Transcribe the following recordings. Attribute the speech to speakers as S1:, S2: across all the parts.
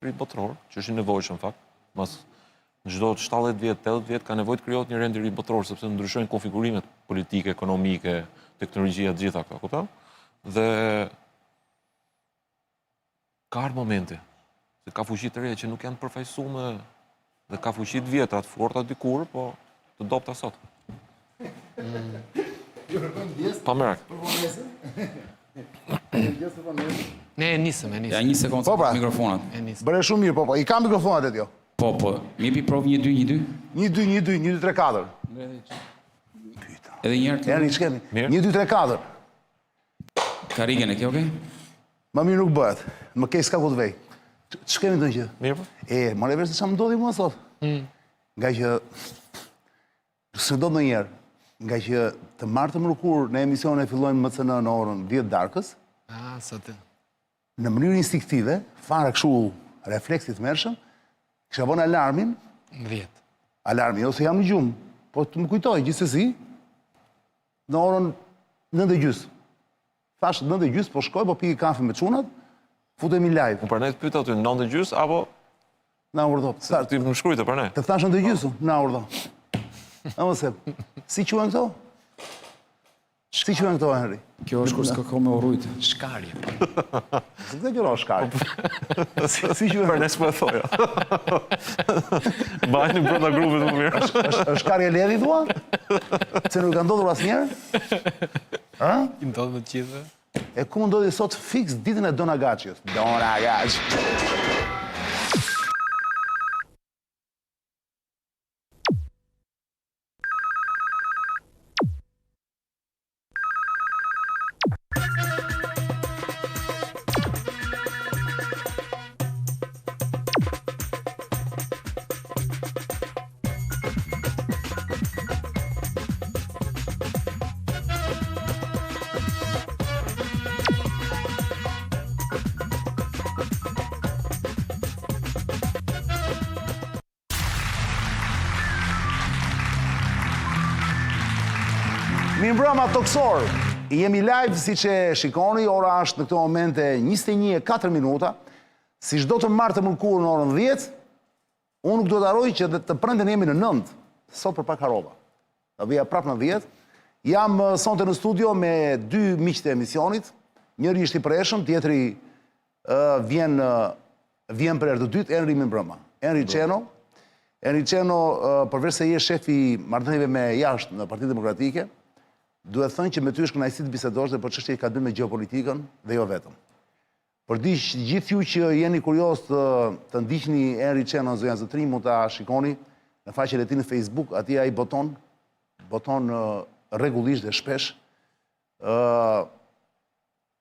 S1: rrit botror, që është i nevojshëm fakt. Mas në çdo 70 vjet, 80 vjet ka nevojë të krijohet një rend i ri botror sepse ndryshojnë konfigurimet politike, ekonomike, teknologjia, të gjitha këto, kupton? Dhe ka ardhur momenti se ka fuqi të reja që nuk janë përfaqësuar dhe ka fuqi të vjetra, të forta dikur, po të dobta sot. Pa merak.
S2: Ne e nisëm.
S3: Ja, një sekundë
S4: Po, pra.
S3: mikrofonat.
S4: Bëre shumë mirë, po. I kam mikrofonat e tjo.
S3: Po, mi jepi provë 1-2-1-2.
S4: 1-2-1-2-1-2-3-4.
S3: Edhe një herë.
S4: Eri, ç'kemi?
S1: Mirë.
S4: 1-2-3-4.
S3: Karrigen e ke, okay?
S4: Ma mirë nuk bëhet. Më kej s'ka ku të vej. Ç'kemi të gjë?
S1: Mirë po?
S4: More vesh se çam ndodhi mua sot. Nga që s'e do ndonjëherë, nga që të martë mërkur në emisionin e fillojnë MCN në orën 10 darkës,
S2: Sot.
S4: në mënyrë instinktive, fare kështu refleksit mërshëm, kisha vënë alarmin,
S2: 10.
S4: alarmi, ose jam në gjumë, po të më kujtoj gjithsesi, në orën 9:30. Thash 9:30, po shkoj, po pi kafe me çunat, futemi live.
S1: Unë për ne të pyeta aty 9:30 apo
S4: Na urdhë.
S1: ti më shkrujtë për ne?
S4: Të thash 9:30, na urdhë. A mos e. Si quhen këto? Si quhen këto, Henri?
S3: Kjo është kur s'ka kohë me urrujt.
S2: Shkarje.
S4: Si këtë gjëra shkaj. Si quhen?
S1: Për ne s'po e thoja. Mbajni brenda grupit më mirë.
S4: Është karje ledhi thua? Se nuk ka ndodhur asnjëherë? Ha?
S2: I ndodhë më të gjithë.
S4: E ku më ndodhi sot fix ditën e Dona Gaçios. Dona Gaç. Mirë mbrëma toksor. Jemi live si që shikoni, ora është në këto momente 21:04 minuta. Si çdo të martë të mërkurë në orën 10, unë nuk do të harroj që të prëndën jemi në 9, sot për pak harova. Do vija prapë në 10. Jam sonte në studio me dy miqtë e emisionit. Njëri është i preshëm, tjetri vjen për herë të dytë, Henri më mbrëma. Henri Qeno. Henri Qeno, përveç se je shefi marrëdhënieve me jashtë në Partinë Demokratike, duhet thënë që me ty është kënaqësi të bisedosh dhe për çështje që ka bërë me gjeopolitikën dhe jo vetëm. Për gjithë ju që jeni kurioz të ndiqni Henri Qeno, zonja zotërinj, mund ta shikoni në faqen e tij në Facebook, aty ai boton rregullisht dhe shpesh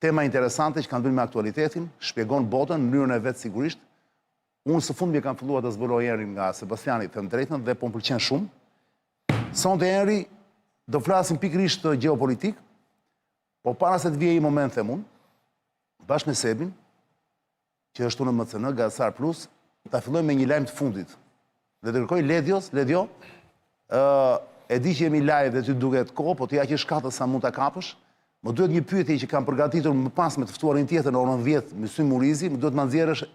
S4: tema interesante që kanë bërë me aktualitetin, shpjegon botën në mënyrën e vet sigurisht. Unë së fundmi kam filluar të zbuloj Henrin nga Sebastiani, them drejtën, dhe po më pëlqen shumë. Sonte Henri do flasim pikërisht të gjeopolitik, po para se të vijë një moment, them unë, bashkë me Sebin, që është unë në MCN, Gasar Plus, ta filloj me një lajm të fundit. Dhe të kërkoj Ledjo, e di që jemi live dhe ty duket kohë, po të ja që shkatës sa mund ta kapësh. Më duhet një pyetje që kam përgatitur më pas me të ftuarin tjetër në orën 10, Mysy Murizi, më duhet ma nxjerrësh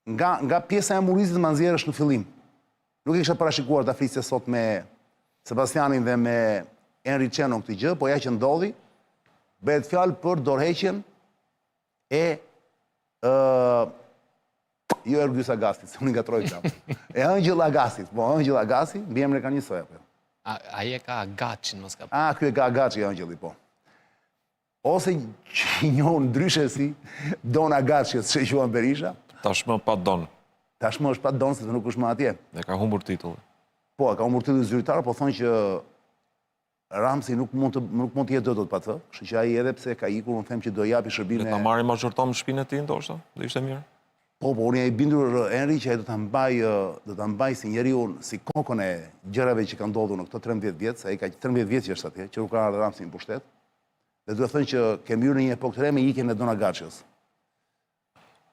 S4: nga pjesa e Murizit ma nxjerrësh në fillim. Nuk e kisha parashikuar ta flisje sot me Sebastianin dhe me Henri Qeno këtë gjë, po ja që ndodhi, bëhet fjalë për dorëheqjen e jo Ergyes Agastit, se unë ngatroj këta. E Ëngjëll Agastit, po Ëngjëll Agasti, mbi emrin e ka njësoj apo?
S2: Ai e ka Agaçin, mos ka.
S4: Ky e ka Agaçi Ëngjëlli, po. Ose që i njohën ndryshe si Don Agaçi, që i quajnë Berisha.
S1: Tashmë pa don.
S4: Tashmë është pa don, sepse nuk është më atje.
S1: E ka humbur titullin.
S4: Po, ka humbur titullin zyrtar, po thonë që Ramsi nuk mund të jetë dot pa të, kështu që ai edhe pse ka ikur, unë them që do japi shërbimin
S1: Le ta marrë mazhortom në shtëpinë e tij ndoshta, do ishte mirë.
S4: Po, unë jam i bindur Henri që ai do ta mbaj si njeriu, si kokën e gjërave që kanë ndodhur në këto 13 vjet, se ai ka 13 vjet që është atje, që nuk ka ardhur Ramsi në pushtet. Dhe duhet thënë që kemi hyrë në një epokë të re me ikjen e Don Agaçios.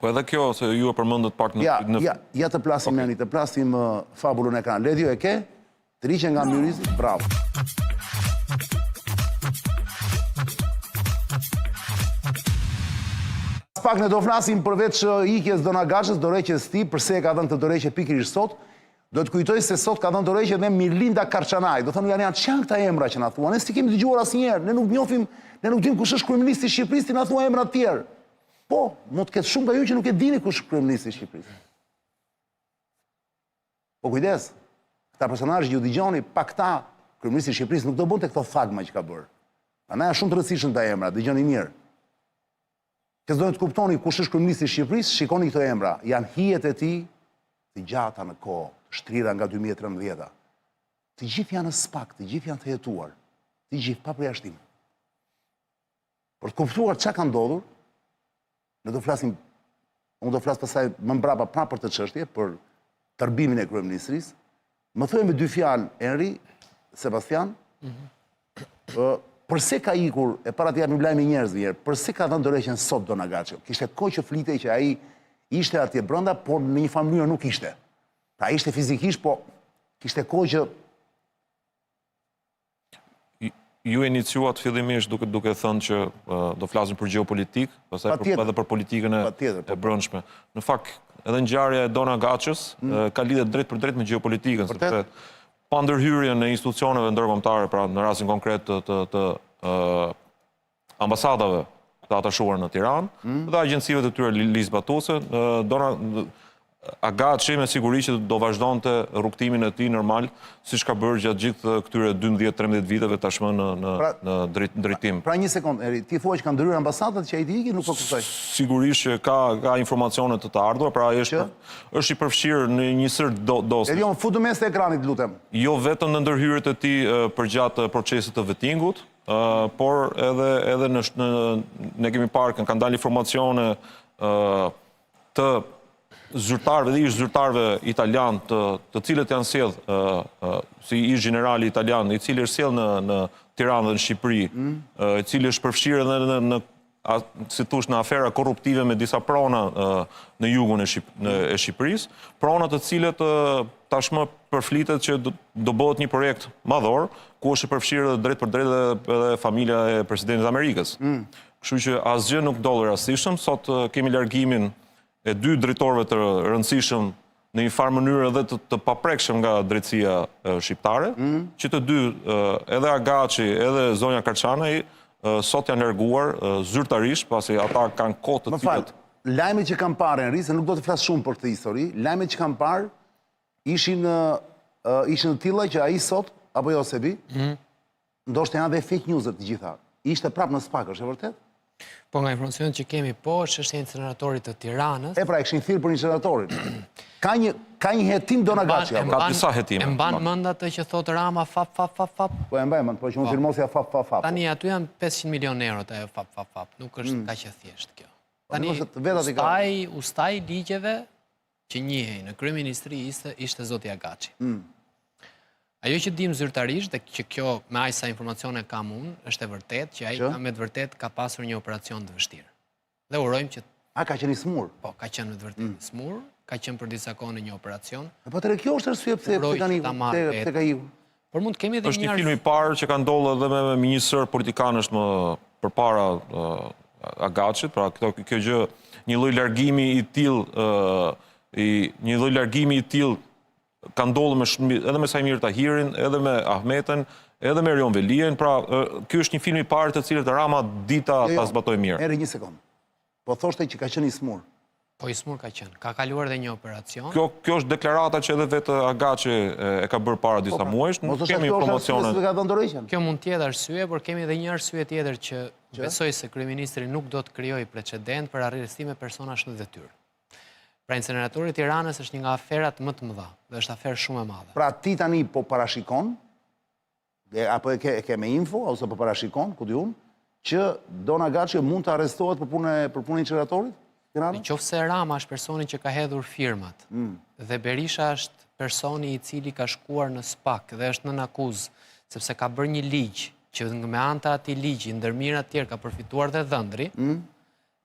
S1: Po edhe kjo, se ju e përmendët pak në...
S4: Ja të plasim Henri, të plasim fabulën e ekran. Ledjo e ke? Të riqe nga Myrizi? Bravo. pak ne do flasim përveç ikjes Donagaçës, dorëheqjes ti, përse e ka dhënë të dorëheqje pikërisht sot. Do të kujtoj se sot ka dhënë dorëheqje dhe Mirlinda Karçanaj. Do thonë janë çan këta emra që na thuan. Ne s'i kemi dëgjuar asnjëherë. Ne nuk njohim, ne nuk dimë kush është kryeministri i Shqipërisë, ti na thua emra të tjerë. Po, mund të ketë shumë nga ju që nuk e dini kush është kryeministri i Shqipërisë. Po kujdes. Këta personazhe ju dëgjoni, pa këta kryeministri i Shqipërisë nuk do bënte këto fagma që ka bërë. Prandaj është shumë të rëndësishëm këta emra, dëgjoni mirë. Që s'do të kuptoni kush është kryeministri i Shqipërisë, shikoni këto emra. Janë hijet e tij të gjata në kohë, shtrira nga 2013. Të gjithë janë në spak, të gjithë janë të jetuar. Të gjithë pa përjashtim. Për të kuptuar çka ka ndodhur, ne do flasim, unë do flas pastaj më mbrapa pa për të çështje, për tërbimin e kryeministrisë. Më thuaj me dy fjalë, Henri, Sebastian, përse ka ikur, e para të japim lajm i njerëzve njerë, përse ka dhënë dorëheqjen sot Donagaço? Kishte kohë që flitej që ai ishte atje brenda, por në një farë mënyrë nuk ishte. Pra ishte fizikisht, po kishte kohë që
S1: ju iniciuat fillimisht duke thënë që do flasim për geopolitik, pastaj edhe për politikën e brendshme. Në fakt, edhe ngjarja e Donagaçës ka lidhje drejt për drejt me geopolitikën, sepse pa ndërhyrjen e institucioneve ndërkombëtare, pra në rastin konkret të ambasadave të atashuar në Tiranë dhe agjencive të tyre ligjzbatuese, Agaçi me siguri që do vazhdonte rrugtimin e tij normal, siç ka bërë gjatë gjithë këtyre 12-13 viteve tashmë në drejtim.
S4: Pra një sekond, Eri, ti thua që kanë ndryrë ambasadat që ai di iki, nuk po kuptoj.
S1: Sigurisht që ka informacione të ardhura, pra është i përfshirë në një sër dosje.
S4: Erion, futu mes të ekranit, lutem.
S1: Jo vetëm në ndërhyrjet e tij përgjatë procesit të vettingut, por edhe ne kemi parë kanë dalë informacione të zyrtarëve dhe ish zyrtarëve italian të cilët janë sjell si ish generali italian, i cili është sjell në Tiranë dhe në Shqipëri, i cili është përfshirë edhe në si thosh në afera korruptive me disa prona në jugun e Shqipërisë, prona të cilët tashmë përflitet që do bëhet një projekt madhor, ku është përfshirë drejt për drejt edhe familja e presidentit Amerikës. Kështu që asgjë nuk ndodh rastishëm, sot kemi largimin e dy drejtorëve të rëndësishëm në një farë mënyrë edhe të paprekshëm nga drejtësia shqiptare, që të dy, edhe Agaçi, edhe zonja Karçanaj, sot janë larguar zyrtarisht, pasi ata kanë kohë të cilët.
S4: Lajmet që kam parë, Henri, se nuk do të flas shumë për këtë histori, lajmet që kam parë ishin të tilla që ai sot, apo jo Sebi, ndoshta janë dhe fake news të gjitha. Ishte prapë në spak, është e vërtet?
S2: Po nga informacionet që kemi, po, çështja e inceneratorit të Tiranës.
S4: E pra, e kishin thirrë për inceneratorin. Ka një hetim Donagaçi apo?
S1: Ka disa hetime.
S2: E mban mend atë që thotë Rama fap.
S4: Po e mbaj mend, po që unë firmosja fap.
S2: Tani aty janë 500 milionë euro të fap. Nuk është kaq e thjeshtë kjo. Tani ustaj ligjeve që njihej në kryeministri ishte zoti Agaçi. Ajo që dim zyrtarisht, dhe që kjo me aq sa informacione kam unë, është e vërtet që ai me të vërtet ka pasur një operacion të vështirë. Dhe urojmë që...
S4: A, ka qenë i smur?
S2: Po, ka qenë me të vërtet i smur, ka qenë për disa kohë në një operacion.
S4: Po të kjo është arsye pse ka ikur.
S2: Por mund të kemi edhe
S1: është një film i parë që ka ndodhur edhe me një sër politikanësh më përpara Agaçit, pra kjo gjë, një lloj largimi i tillë ka ndodhur edhe me Sajmir Tahirin, edhe me Ahmeten, edhe me Erion Velien, pra ky është një film i parë të cilët Rama dita ta zbatoi mirë.
S4: Eri, një sekond. Po thoshte që ka qenë i smur.
S2: Po i smur ka qenë. Ka kaluar dhe një operacion.
S1: Kjo është deklarata që edhe vetë Agaçi e ka bërë para disa muajsh, nuk kemi informacione.
S2: Kjo mund të jetë arsye, por kemi edhe një arsye tjetër që besoj se kryeministri nuk do të krijojë precedent për arrestime personash në detyrë. Pra inceneratori i Tiranës është një nga aferat më të mëdha, dhe është aferë shumë e madhe.
S4: Pra ti tani po parashikon, apo e ke me info, ose po parashikon, ku di unë, që Donagaçi mund të arrestohet për punë inceneratorit?
S2: Nëse Rama është personi që ka hedhur firmat, dhe Berisha është personi i cili ka shkuar në SPAK dhe është nën akuzë, sepse ka bërë një ligj, që me anë të atij ligji, ndërmjet tjerë ka përfituar dhe dhëndri,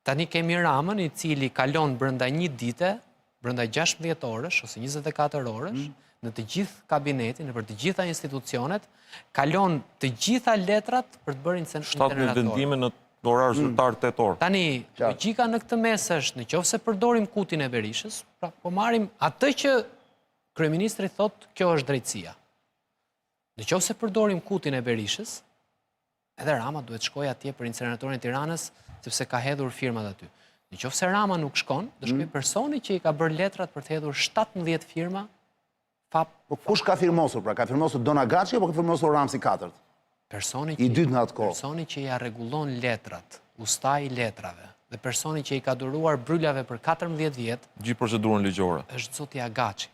S2: tani kemi Ramën i cili kalon brenda një dite, brenda 16 orësh ose 24 orësh, në të gjithë kabinetin, në për të gjitha institucionet, kalon të gjitha letrat për të bërë inceneratorin.
S1: 17 vendime në orar zyrtar 8 orë.
S2: Tani, logjika në këtë mes është, në qoftë se përdorim kutin e Berishës, pra po marrim atë që kryeministri thot kjo është drejtësia. Në qoftë se përdorim kutin e Berishës, edhe Rama duhet shkoj atje për inceneratorin e Tiranës, sepse ka hedhur firmat aty. Në qoftë se Rama nuk shkon, do shkoj personi që i ka bërë letrat për të hedhur 17 firma.
S4: Po kush ka firmosur, pra ka firmosur Dona Gaçi apo ka firmosur Ramsi 4? I dytë në atë kohë.
S2: Personi që ja rregullon letrat, ustaj i letrave, dhe personi që i ka duruar bryllave për 14 vjet,
S1: Gjithë procedurën ligjore.
S2: është zoti Agaçi.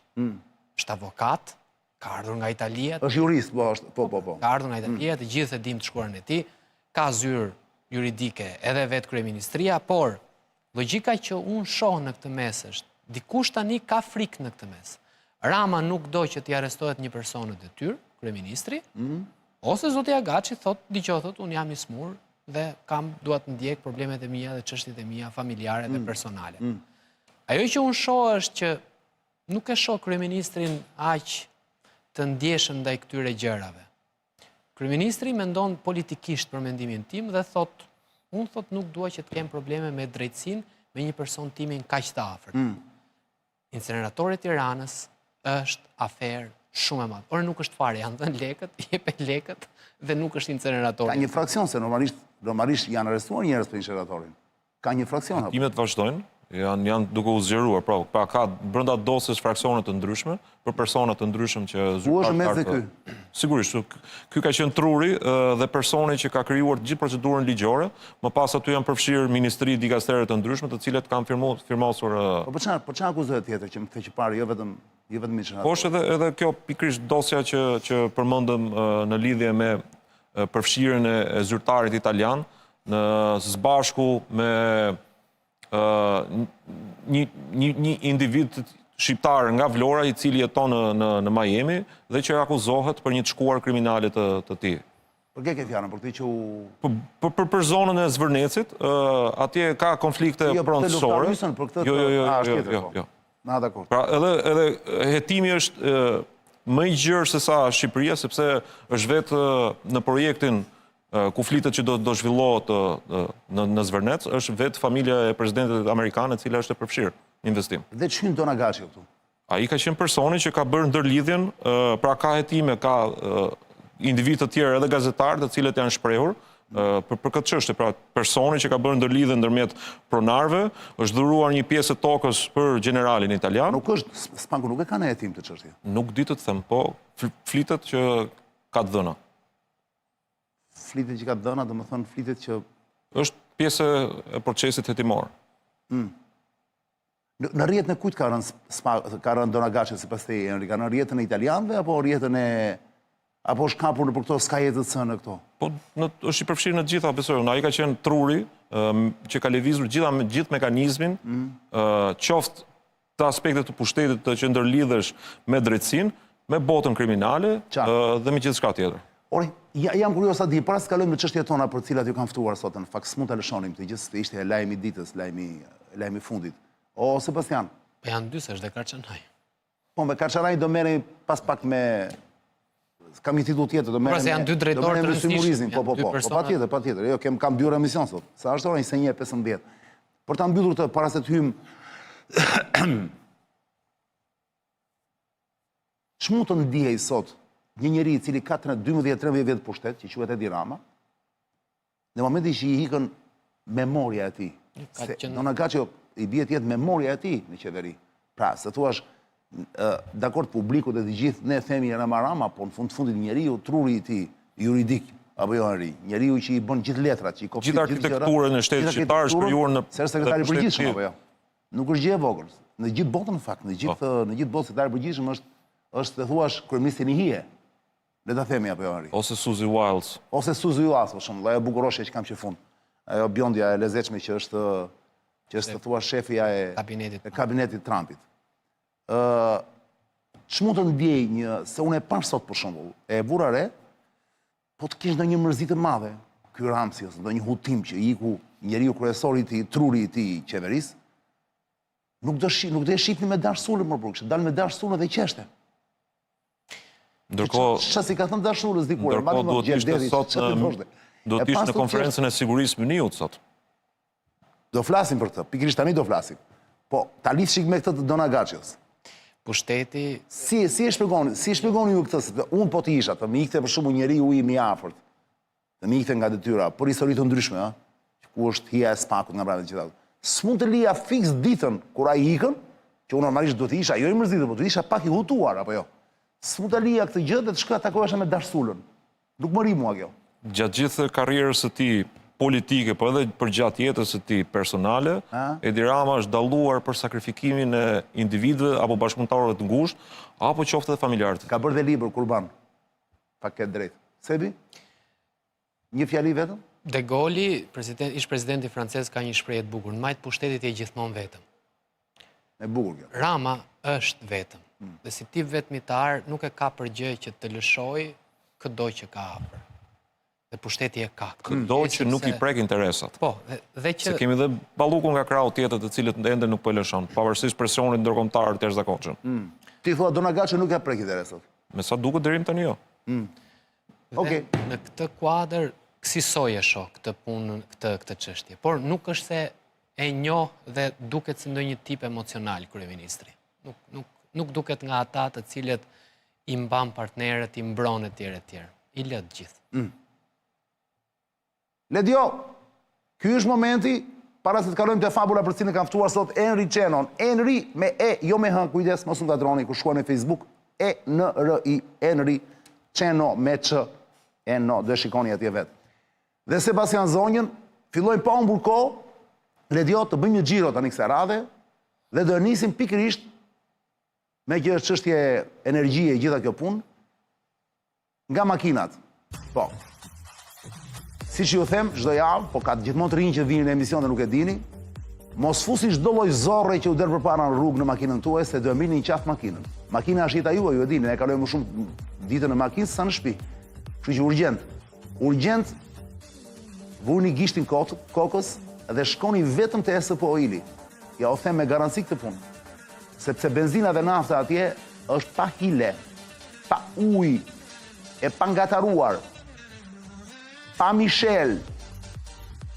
S2: Është avokat, ka ardhur nga Italia.
S4: Është jurist, po.
S2: Ka ardhur nga Italia, të gjithë e dim të shkruarën e tij, ka zyrë juridike edhe vetë kryeministria, por logjika që unë shoh në këtë mes është, dikush tani ka frikë në këtë mes. Rama nuk do që t'i arrestohet një person në detyrë, kryeministri, ose zoti Agaçi thot, unë jam i smur dhe dua të ndjek problemet e mia dhe çështjet e mia familjare dhe personale. Ajo që unë shoh është që nuk e shoh kryeministrin aq të ndjeshëm ndaj këtyre gjërave. Kryeministri mendon politikisht për mendimin tim dhe unë nuk dua që të kem probleme me drejtësinë me një person timin kaq të afërt. Inceneratori i Tiranës është aferë shumë e madhe. Por nuk është fare, janë dhënë lekët, jepet lekët dhe nuk është inceneratori.
S4: Ka një fraksion, se normalisht janë arrestuar njerëz për inceneratorin. Ka një fraksion.
S1: Timet vazhdojnë, janë duke u zgjeruar, pra ka brenda dosjes fraksione të ndryshme për persona të ndryshëm që
S4: Ku është mes dhe ky?
S1: Sigurisht, ky ka qenë truri dhe personi që ka krijuar gjithë procedurën ligjore, më pas aty janë përfshirë ministri, dikastere të ndryshme, të cilët kanë firmosur.
S4: Po çfarë akuzohet tjetër që më këtë që parë jo vetëm inceneratori?
S1: Po është edhe kjo pikërisht dosja që përmendëm në lidhje me përfshirjen e zyrtarit italian në sbashku me një individ shqiptar nga Vlora i cili jeton në Miami dhe që akuzohet për një të shkuar kriminale të tij.
S4: Për ke fjalën, për këtë që u...
S1: Për zonën e Zvërnecit, atje ka konflikte pronësore. Jo.
S4: Na, dakor.
S1: Pra edhe hetimi është më i gjerë se sa Shqipëria, sepse është vetë në projektin ku flitet që do zhvillohet në Zvërnec, është vetë familja e presidentit amerikan e cila është e përfshirë në investim.
S4: Dhe ç'hyn Dona Gaçi këtu?
S1: Ai ka qenë personi që ka bërë ndërlidhjen, pra ka hetime, ka individ të tjerë edhe gazetarë të cilët janë shprehur për këtë çështje, pra personi që ka bërë ndërlidhje ndërmjet pronarëve, është dhuruar një pjesë të tokës për generalin italian.
S4: Nuk është, Spanku nuk e ka në hetim të çështje.
S1: Nuk di të them, po flitet që ka të dhëna.
S4: Flitet që ka të dhëna, do të thonë flitet që
S1: është pjesë e procesit hetimor.
S4: Në rrjetën e kujt ka rënë Dona Gaçi sipas teje, Henri? Ka në rrjetën e italianëve apo rrjetën e apo është kapur në për këto skajetët në këto?
S1: Po është i përfshirë në gjitha, besoj. Ai ka qenë truri që ka lëvizur gjithë mekanizmin, qoftë të aspektet të pushtetit të që ndërlidhesh me drejtësinë, me botën kriminale dhe me gjithçka tjetër.
S4: Ori, jam kurioz sa di, para se kalojmë në çështjet tona për të cilat ju kanë ftuar sot, në fakt s'mund ta lëshonim të gjithë, se ishte lajmi i ditës, lajmi i fundit. O Sebastian.
S2: Po janë dy, s'është dhe Karçanaj.
S4: Po me Karçanaj do merrem pas pak me kam një titull tjetër, do merrem.
S2: Pra se janë dy drejtorë të
S4: rëndësishëm. Po, patjetër. Jo, kam 2 emision sot. Sa është ora 21:15. Për ta mbyllur këtë para se të hym ç'mund të ndjej sot një njeri i cili ka 12-13 vjet pushtet, që quhet Edi Rama, në momentin që i ikën memoria e tij. Dona Gaçi i bie të jetë memoria e tij në qeveri. Pra, se thuash dakord publiku dhe të gjithë ne themi Rama, po në fundit njeriu truri i tij juridik apo jo Henri, njeriu që i bën gjithë letrat, që i kopshit
S1: gjithë arkitekturën e shtetit shqiptar është krijuar në
S4: sekretari i përgjithshëm apo jo. Nuk është gjë e vogël. Në gjithë botën në fakt, në gjithë botën sekretari i përgjithshëm është të thuash kryeministri i hije. Le ta themi apo jo Henri.
S1: Ose Suzy Wiles.
S4: Ose Suzy Wiles, për shembull, ajo bukuroshe që kam që fund. Ajo bjondja e lezetshme që është të thua shefja e kabinetit Trumpit. Ç'mund të ndjej se unë e pash sot për shembull, e vura re, po të kesh ndonjë mërzi të madhe, ky Ramsi ose ndonjë hutim që iku njeriu kryesori i tij, truri i tij qeverisë, nuk do e shihni me dashurë më burg, dal me dashurë dhe qeshte.
S1: Ndërkohë,
S4: çfarë si ka thënë dashurës dikur,
S1: duhet të ishte sot Do të ishte në konferencën e sigurisë Muniut sot.
S4: Do flasim për këtë, pikërisht tani do flasim. Po, ta lidhshik me këtë të Dona Gaçës.
S2: Pushteti...
S4: Si e shpjegoni ju këtë, se unë po të isha, të më ikte për shumë njeriu i mi afërt, të më ikte nga detyra, për histori të ndryshme, ku është hija e spakut nga brenda të gjitha. S'mund të lija fiks ditën kur ai ikën, që unë normalisht do të isha, jo i mërzitur, po do të isha pak i hutuar, apo jo. S'mund të lija këtë gjë dhe të shkoj takohesha me Darsulën. Nuk më ri mua kjo.
S1: Gjatë gjithë karrierës së tij politike, po edhe për gjatë jetës së tij personale, Edi Rama është dalluar për sakrifikimin e individëve apo bashkëpunëtorëve të ngushtë, apo qoftë edhe familjarët.
S4: Ka bërë dhe libër kurban. Pa këtë drejtë. Sebi? Një fjali vetëm?
S2: De Gaulle, ish presidenti francez, ka një shprehje të bukur, në majtë pushtetit e gjithmonë vetëm.
S4: E bukur kjo.
S2: Rama është vetëm. Dhe si tip vetmitar nuk e ka përgjë që të lëshoj këdo që ka hapër. Dhe pushteti e ka.
S1: Këdo që nuk i prek interesat.
S2: Po, dhe që...
S1: Se kemi dhe balluku nga krau tjetër të cilët ende nuk po e lëshon, pavarësisht presionit ndërkombëtar të jashtëzakonshëm.
S4: Ti thua Dona Gaçë nuk e prek interesat.
S1: Me sa duket deri tani jo.
S2: Dhe në këtë kuadër kësisoj e shoh këtë punën, këtë çështje. Por nuk është se e njoh dhe duket si ndonjë tip emocional kryeministri. Nuk duket nga ata të cilët i mban partnerët, i mbron etj. I lë të gjithë.
S4: Ledio, ky është momenti, para se të kalojmë te fabula për cilën e kam ftuar sot Enri Çenon. Enri me e, jo me h, kujdes, mos u ngadroni kur shkruani në Facebook, ENRI, Enri Çeno me ç, no, do e shikoni atje vet. Dhe Sebastian Zonjën, fillojmë pa humbur kohë, Ledio të bëjmë një xhiro tani kësaj radhe dhe do nisim pikërisht me kjo çështje energjie e gjitha kjo punë nga makinat. Po. Siç ju them çdo javë, po ka gjithmonë të rinj që vinin në emision dhe nuk e dini, mos fusni çdo lloj zorre që u der përpara në rrugë në makinën tuaj se do e mbini një qafë makinën. Makina është jeta juaj, ju e dini, ne kalojmë më shumë ditën në makinë sa në shtëpi. Kështu që urgjent, vuni gishtin kokës dhe shkoni vetëm te SPO Ili. Ja u them me garanci këtë punë. Sepse benzina dhe nafta atje është pa hile, pa ujë, e pa ngataruar, pa Michel,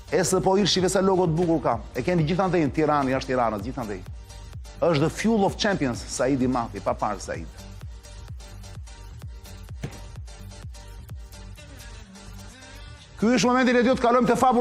S4: SPO Ili shive sa logo të bukur ka. E keni gjithandej në Tiranë, jashtë Tiranës, gjithandej. Është the fuel of champions, Saidi Mafi, pa parë Said. Ky është momenti Ledio të kalojmë te fabula